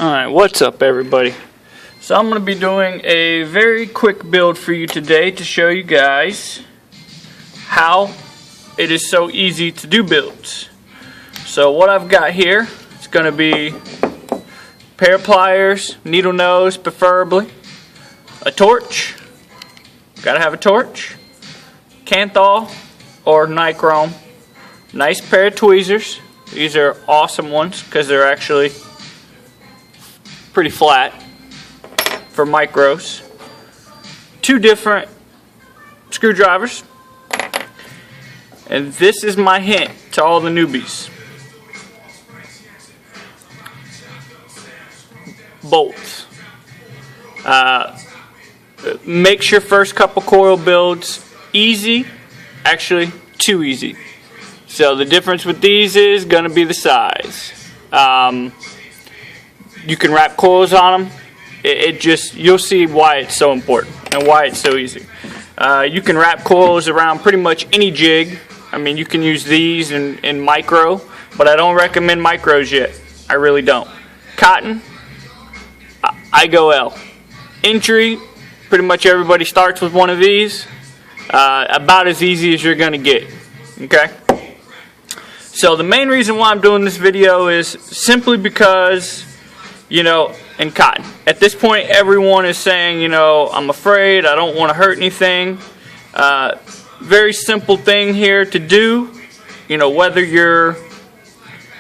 Alright, what's up everybody? So I'm going to be doing a very quick build for you today to show you guys how it is so easy to do builds. So what I've got here is going to be a pair of pliers, needle nose preferably, a torch, gotta have a torch, Kanthal or Nichrome, nice pair of tweezers. These are awesome ones because they're actually pretty flat for micros. Two different screwdrivers. And this is my hint to all the newbies. Bolts. Makes your first couple coil builds easy, actually too easy. So the difference with these is going to be the size. You can wrap coils on them. You'll see why it's so important and why it's so easy. You can wrap coils around pretty much any jig. I mean, you can use these in micro, but I don't recommend micros yet. I really don't. Cotton, I go L. Entry, pretty much everybody starts with one of these. About as easy as you're going to get. Okay? So the main reason why I'm doing this video is simply because, in cotton. At this point, everyone is saying, I'm afraid, I don't want to hurt anything. Very simple thing here to do, whether you're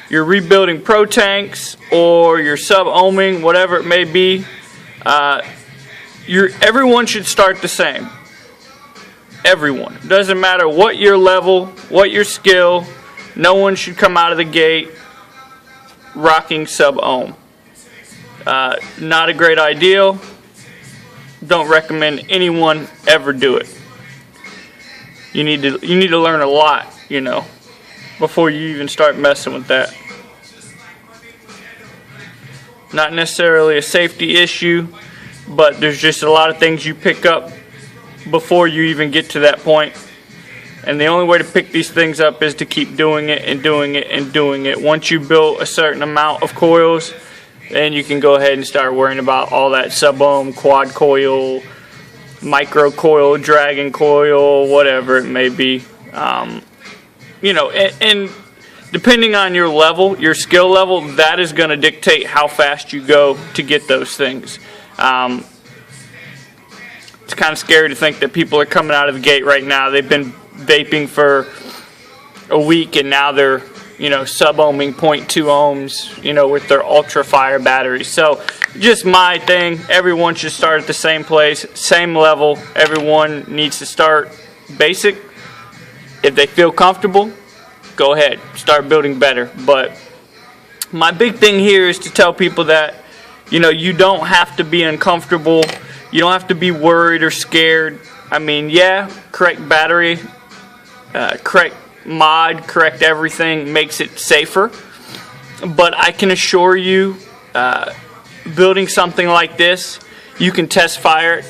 rebuilding pro tanks or you're sub-ohming, whatever it may be, everyone should start the same. Everyone. Doesn't matter what your level, what your skill, no one should come out of the gate rocking sub-ohm. Not a great idea. Don't recommend anyone ever do it. You need to learn a lot, before you even start messing with that. Not necessarily a safety issue, but there's just a lot of things you pick up before you even get to that point. And the only way to pick these things up is to keep doing it and doing it and doing it. Once you build a certain amount of coils, then you can go ahead and start worrying about all that sub-ohm, quad coil, micro coil, dragon coil, whatever it may be. And depending on your level, your skill level, that is going to dictate how fast you go to get those things. It's kind of scary to think that people are coming out of the gate right now. They've been vaping for a week and now they're sub-ohming 0.2 ohms with their ultra fire batteries. So just my thing, everyone should start at the same place, same level. Everyone needs to start basic. If they feel comfortable, go ahead, start building better. But my big thing here is to tell people that you don't have to be uncomfortable, you don't have to be worried or scared. I mean, yeah, correct battery, correct mod, correct everything makes it safer. But I can assure you, building something like this, you can test fire it.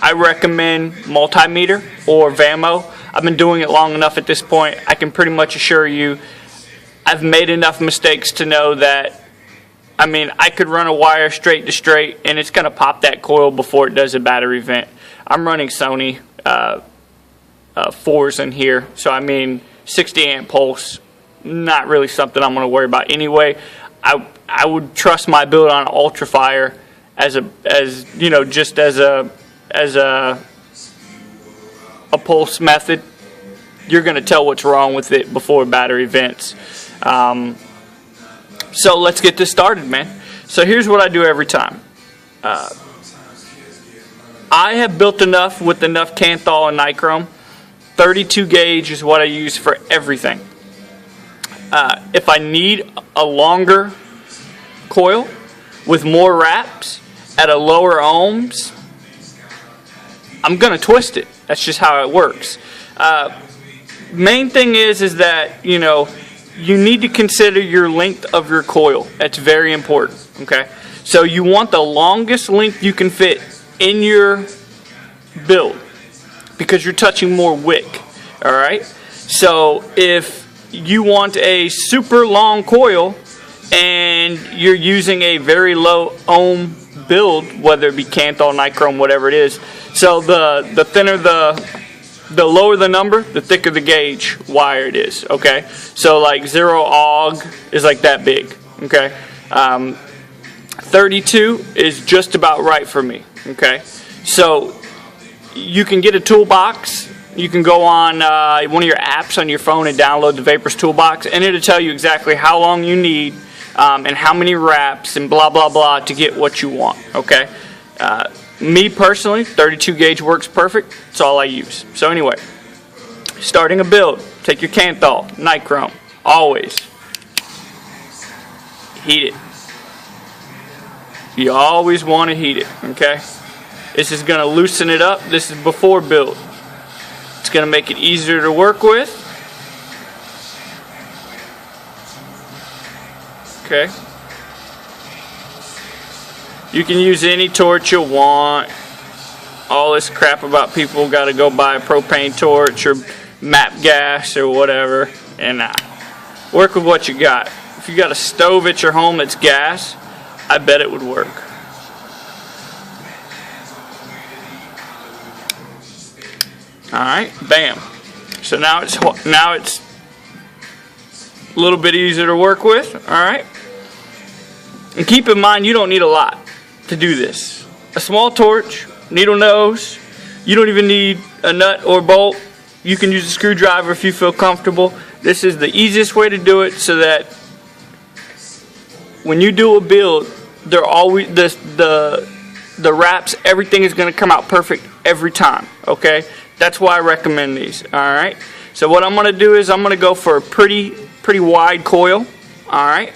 I recommend multimeter or VAMO. I've been doing it long enough at this point. I can pretty much assure you I've made enough mistakes to know that, I could run a wire straight to straight and it's going to pop that coil before it does a battery vent. I'm running Sony 4s in here, so 60 amp pulse, not really something I'm going to worry about anyway. I would trust my build on UltraFire just as a pulse method. You're going to tell what's wrong with it before battery vents. So let's get this started, man. So here's what I do every time. I have built enough with enough Kanthal and Nichrome. 32 gauge is what I use for everything. If I need a longer coil with more wraps at a lower ohms, I'm going to twist it. That's just how it works. Main thing is that, you need to consider your length of your coil. That's very important. Okay? So you want the longest length you can fit in your build because you're touching more wick. Alright? So if you want a super long coil, and you're using a very low ohm build, whether it be Kanthal, nichrome, whatever it is. So the thinner the lower the number, the thicker the gauge wire it is. Okay, so like 0 AUG is like that big. Okay, 32 is just about right for me. Okay, so you can get a toolbox. You can go on one of your apps on your phone and download the Vapors Toolbox, and it'll tell you exactly how long you need and how many wraps and blah blah blah to get what you want. Okay, me personally, 32 gauge works perfect. It's all I use. So anyway, starting a build, take your Kanthal, nichrome, always heat it. You always want to heat it. Okay, this is going to loosen it up. This is before build. It's going to make it easier to work with. Okay. You can use any torch you want. All this crap about people got to go buy a propane torch or MAP gas or whatever. And work with what you got. If you got a stove at your home that's gas, I bet it would work. Alright, bam. So now it's a little bit easier to work with. Alright. And keep in mind, you don't need a lot to do this. A small torch, needle nose. You don't even need a nut or bolt. You can use a screwdriver if you feel comfortable. This is the easiest way to do it, so that when you do a build, they're always the wraps, everything is going to come out perfect every time. Okay, that's why I recommend these. All right. So what I'm going to do is I'm going to go for a pretty wide coil. All right,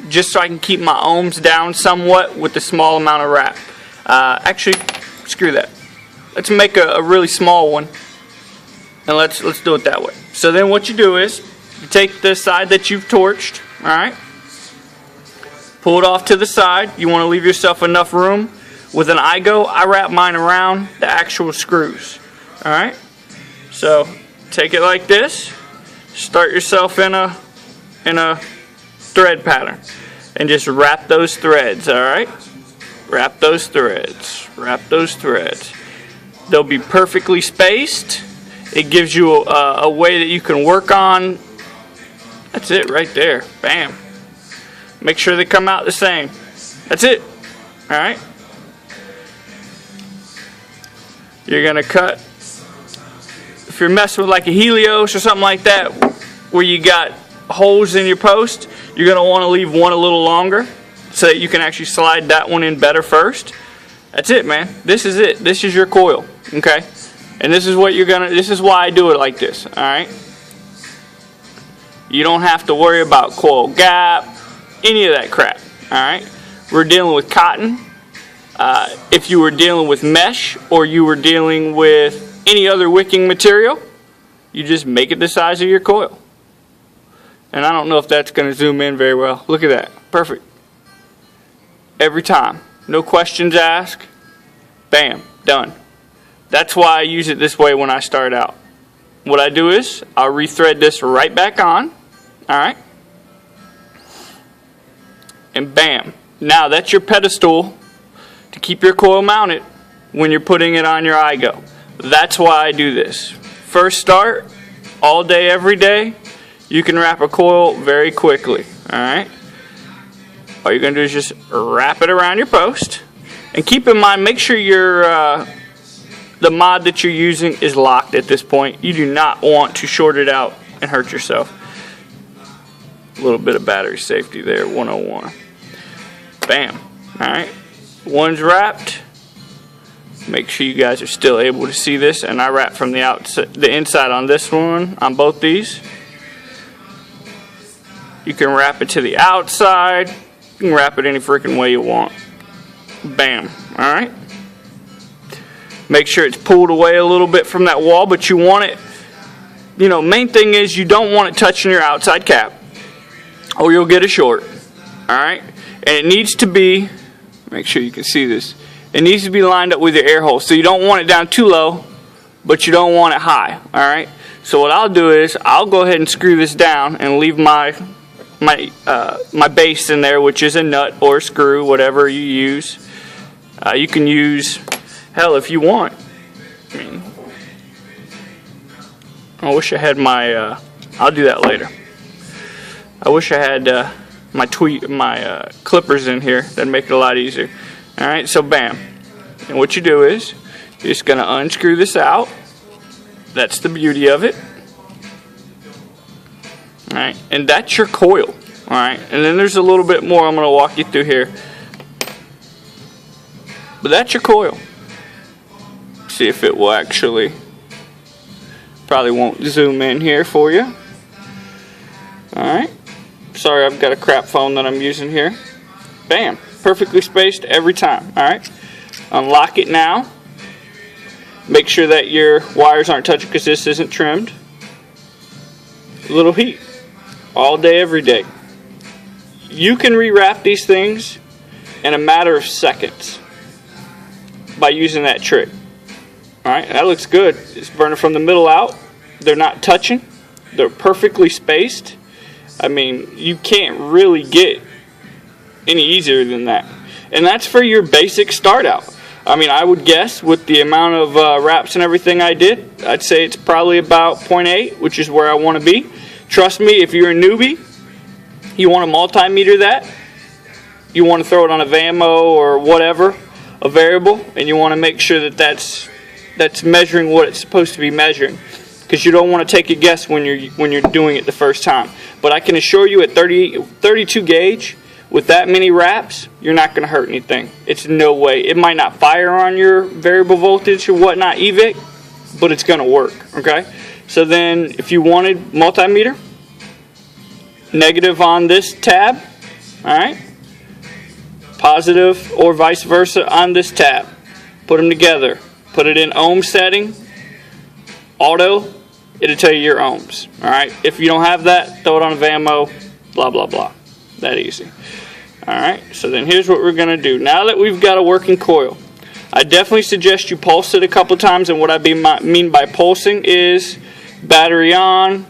just so I can keep my ohms down somewhat with the small amount of wrap. Actually, screw that. Let's make a really small one, and let's do it that way. So then what you do is you take the side that you've torched. All right. Pull it off to the side. You want to leave yourself enough room. With an iGo, I wrap mine around the actual screws. Alright? So, take it like this. Start yourself in a thread pattern. And just wrap those threads, alright? Wrap those threads. Wrap those threads. They'll be perfectly spaced. It gives you a way that you can work on. That's it right there. Bam. Make sure they come out the same. That's it. Alright? You're going to cut. If you're messing with like a Helios or something like that, where you got holes in your post, you're going to want to leave one a little longer so that you can actually slide that one in better first. That's it, man. This is it. This is your coil. Okay? And this is what you're going to, this is why I do it like this. Alright? You don't have to worry about coil gap, any of that crap. Alright? We're dealing with cotton. If you were dealing with mesh or you were dealing with any other wicking material, you just make it the size of your coil. And I don't know if that's going to zoom in very well. Look at that. Perfect. Every time. No questions asked. Bam. Done. That's why I use it this way when I start out. What I do is I'll rethread this right back on. Alright. And bam. Now that's your pedestal to keep your coil mounted when you're putting it on your iGo. That's why I do this. First start, all day, every day, you can wrap a coil very quickly. Alright? All you're going to do is just wrap it around your post. And keep in mind, make sure the mod that you're using is locked at this point. You do not want to short it out and hurt yourself. A little bit of battery safety there, 101. Bam. Alright. One's wrapped. Make sure you guys are still able to see this. And I wrap from the outside, the inside on this one, on both these. You can wrap it to the outside. You can wrap it any freaking way you want. Bam. Alright. Make sure it's pulled away a little bit from that wall, but you want it, you know, main thing is you don't want it touching your outside cap, or you'll get a short. Alright. And it needs to be, make sure you can see this, it needs to be lined up with your air hole. So you don't want it down too low, but you don't want it high. Alright. So what I'll do is I'll go ahead and screw this down and leave my my base in there, which is a nut or a screw, whatever you use. You can use, hell, if you want. I mean, I wish I had my. I'll do that later. I wish I had my clippers in here. That'd make it a lot easier. All right, so bam. And what you do is you're just gonna unscrew this out. That's the beauty of it. All right, and that's your coil. All right, and then there's a little bit more I'm gonna walk you through here. But that's your coil. See if it will actually. Probably won't zoom in here for you. Alright. Sorry, I've got a crap phone that I'm using here. Bam. Perfectly spaced every time. Alright. Unlock it now. Make sure that your wires aren't touching because this isn't trimmed. A little heat. All day, every day. You can rewrap these things in a matter of seconds by using that trick. Alright, that looks good. It's burning from the middle out. They're not touching. They're perfectly spaced. I mean, you can't really get any easier than that. And that's for your basic start out. I mean, I would guess with the amount of wraps and everything I did, I'd say it's probably about 0.8, which is where I want to be. Trust me, if you're a newbie, you want to multimeter that. You want to throw it on a VAMO or whatever, a variable, and you want to make sure that that's measuring what it's supposed to be measuring, because you don't want to take a guess when you're doing it the first time. But I can assure you at 32 gauge with that many wraps, you're not going to hurt anything. It's no way. It might not fire on your variable voltage or whatnot EVIC, but it's going to work. Okay. So then, if you wanted multimeter, negative on this tab, all right, positive or vice versa on this tab. Put them together. Put it in ohm setting, auto, it'll tell you your ohms. Alright, if you don't have that, throw it on a VAMO, blah blah blah. That easy. Alright, so then here's what we're going to do. Now that we've got a working coil, I definitely suggest you pulse it a couple times, and what I mean by pulsing is battery on,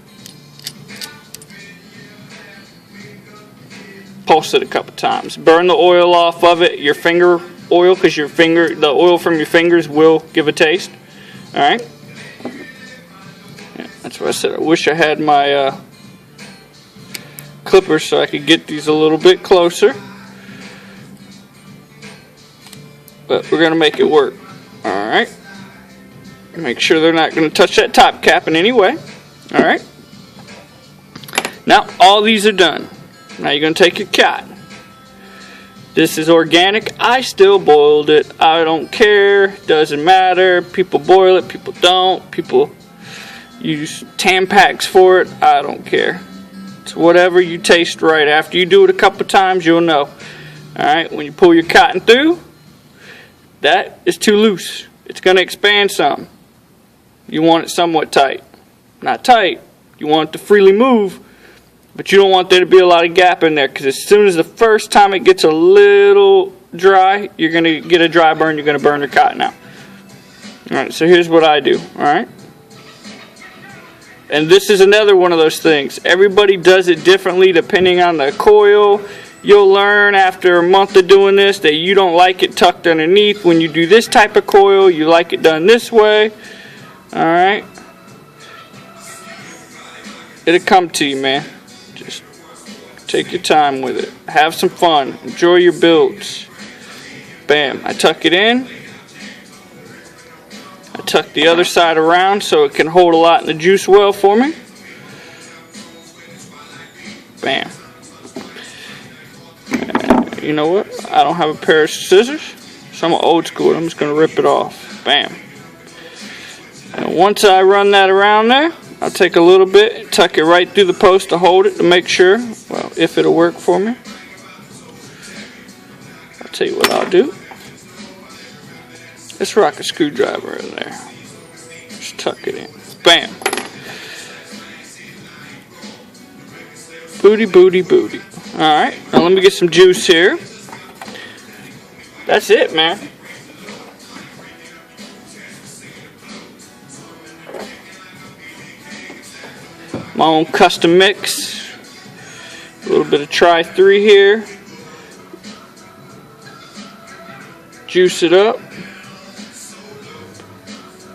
pulse it a couple times. Burn the oil off of it, your finger oil, because the oil from your fingers will give a taste. Alright, yeah, that's what I said. I wish I had my clippers so I could get these a little bit closer, but we're gonna make it work. Alright, make sure they're not gonna touch that top cap in any way. Alright, now all these are done. Now you're gonna take your cotton. This is organic. I still boiled it. I don't care. Doesn't matter. People boil it. People don't. People use Tampax for it. I don't care. It's whatever you taste right. After you do it a couple times, you'll know. Alright, when you pull your cotton through, that is too loose. It's going to expand some. You want it somewhat tight. Not tight. You want it to freely move. But you don't want there to be a lot of gap in there, because as soon as the first time it gets a little dry, you're going to get a dry burn. You're going to burn your cotton out. Alright, so here's what I do. Alright. And this is another one of those things. Everybody does it differently depending on the coil. You'll learn after a month of doing this that you don't like it tucked underneath. When you do this type of coil, you like it done this way. Alright. It'll come to you, man. Just take your time with it. Have some fun. Enjoy your builds. Bam. I tuck it in. I tuck the other side around so it can hold a lot in the juice well for me. Bam. You know what? I don't have a pair of scissors, so I'm old school. I'm just going to rip it off. Bam. And once I run that around there, I'll take a little bit, tuck it right through the post to hold it to make sure, well, if it'll work for me. I'll tell you what I'll do. Let's rock a screwdriver in there. Just tuck it in. Bam. Booty, booty, booty. Alright, now let me get some juice here. That's it, man. My own custom mix. A little bit of Tri-3 here. Juice it up.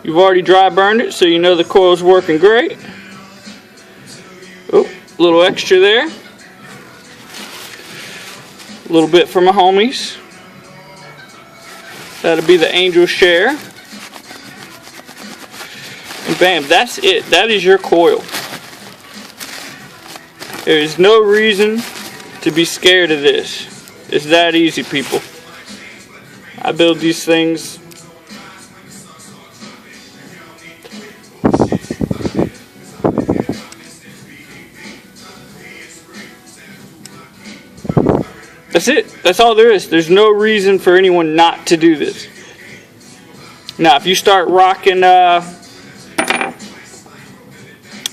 You've already dry burned it, so you know the coil's working great. Oh, a little extra there. A little bit for my homies. That'll be the Angel Share. And bam, that's it. That is your coil. There is no reason to be scared of this. It's that easy, people. I build these things. That's it. That's all there is. There's no reason for anyone not to do this. Now, if you start rocking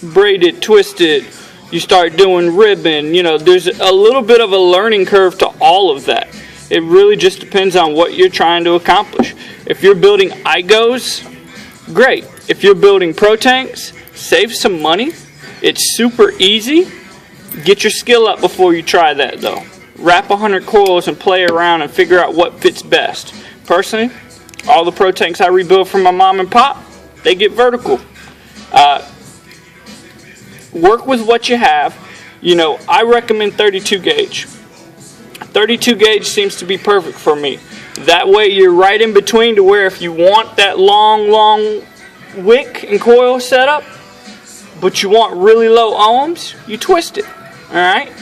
braided, twisted, you start doing ribbon, you know, there's a little bit of a learning curve to all of that. It really just depends on what you're trying to accomplish. If you're building IGOs, great. If you're building Pro Tanks, save some money. It's super easy. Get your skill up before you try that, though. Wrap 100 coils and play around and figure out what fits best. Personally, all the Pro Tanks I rebuild from my mom and pop, they get vertical. Work with what you have. You know, I recommend 32 gauge. 32 gauge seems to be perfect for me. That way you're right in between to where if you want that long wick and coil setup, but you want really low ohms, you twist it. Alright?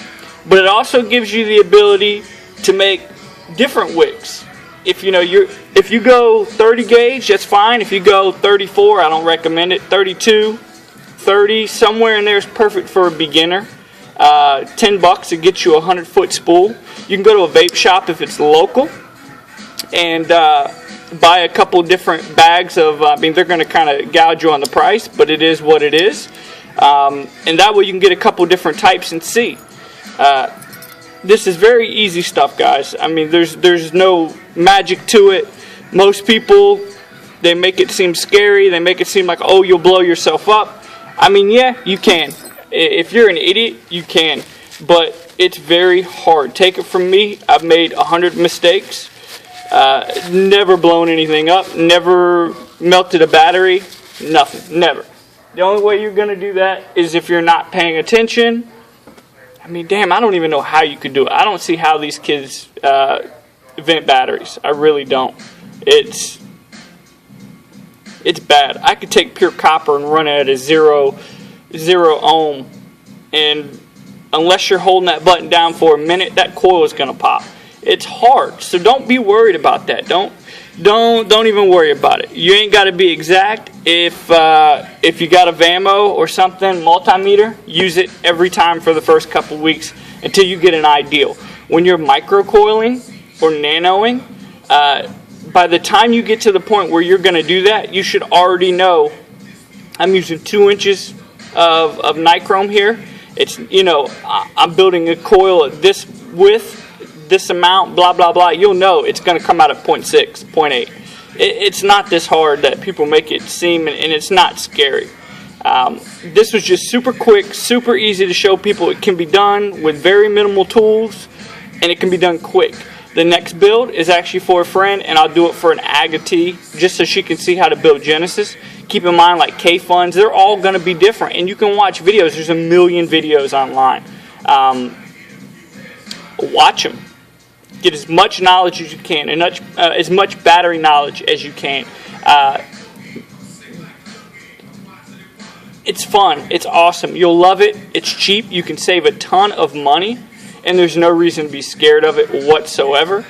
But it also gives you the ability to make different wicks. If you go 30 gauge, that's fine. If you go 34, I don't recommend it. 32, 30, somewhere in there is perfect for a beginner. $10 to get you a 100-foot spool. You can go to a vape shop if it's local and buy a couple different bags of, they're going to kind of gouge you on the price, but it is what it is. And that way you can get a couple different types and see. This is very easy stuff, guys. I mean, there's no magic to it. Most people, they make it seem scary. They make it seem like, oh, you'll blow yourself up. I mean, yeah, you can. If you're an idiot, you can. But it's very hard. Take it from me. I've made 100 mistakes. Never blown anything up. Never melted a battery. Nothing. Never. The only way you're going to do that is if you're not paying attention. I mean, damn, I don't even know how you could do it. I don't see how these kids vent batteries. I really don't. It's bad. I could take pure copper and run it at a zero ohm, and unless you're holding that button down for a minute, that coil is going to pop. It's hard, so don't be worried about that. Don't even worry about it. You ain't got to be exact. If you got a Vamo or something, multimeter, use it every time for the first couple weeks until you get an ideal. When you're microcoiling or nanoing, by the time you get to the point where you're going to do that, you should already know. I'm using 2 inches of nichrome here. It's, I'm building a coil at this width, this amount, blah, blah, blah. You'll know it's going to come out at 0.6, 0.8. It's not this hard that people make it seem, and it's not scary. This was just super quick, super easy to show people it can be done with very minimal tools, and it can be done quick. The next build is actually for a friend, and I'll do it for an Agate, just so she can see how to build Genesis. Keep in mind, like K-Funds, they're all going to be different, and you can watch videos. There's a million videos online. Watch them. Get as much knowledge as you can, and as much battery knowledge as you can. It's fun. It's awesome. You'll love it. It's cheap. You can save a ton of money, and there's no reason to be scared of it whatsoever.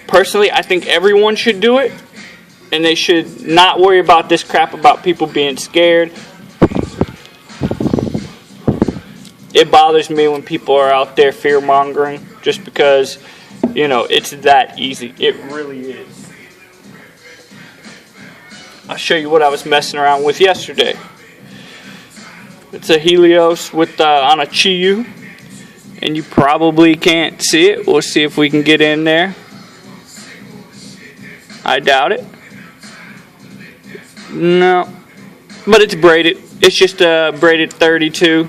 Personally, I think everyone should do it, and they should not worry about this crap about people being scared. It bothers me when people are out there fear-mongering just because, it's that easy. It really is. I'll show you what I was messing around with yesterday. It's a Helios with on a Chiyu, and you probably can't see it. We'll see if we can get in there. I doubt it. No. But it's braided. It's just a braided 32.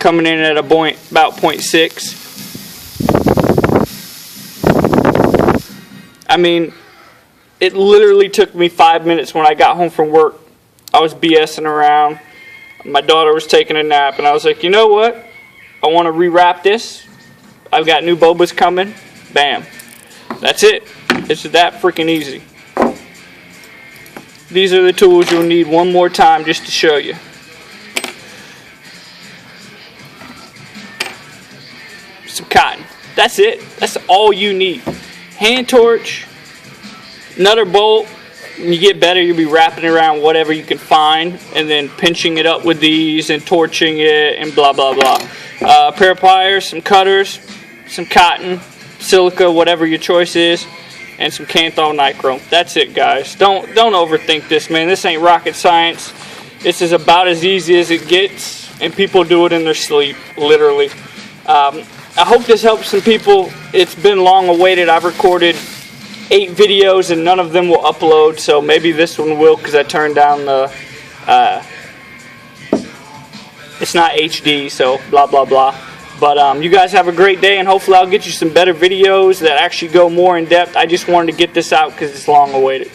coming in at about 0.6. I mean, it literally took me 5 minutes when I got home from work. I was BSing around. My daughter was taking a nap, and I was like, you know what? I want to rewrap this. I've got new bobas coming. Bam. That's it. It's that freaking easy. These are the tools you'll need one more time just to show you. Some cotton. That's it. That's all you need. Hand torch, nutter bolt. When you get better, you'll be wrapping around whatever you can find and then pinching it up with these and torching it and blah, blah, blah. A pair of pliers, some cutters, some cotton, silica, whatever your choice is, and some Kanthal nichrome. That's it, guys. Don't overthink this, man. This ain't rocket science. This is about as easy as it gets, and people do it in their sleep, literally. I hope this helps some people. It's been long awaited. I've recorded 8 videos and none of them will upload, so maybe this one will because I turned down the it's not HD, so blah blah blah. But you guys have a great day, and hopefully I'll get you some better videos that actually go more in depth. I just wanted to get this out because it's long awaited.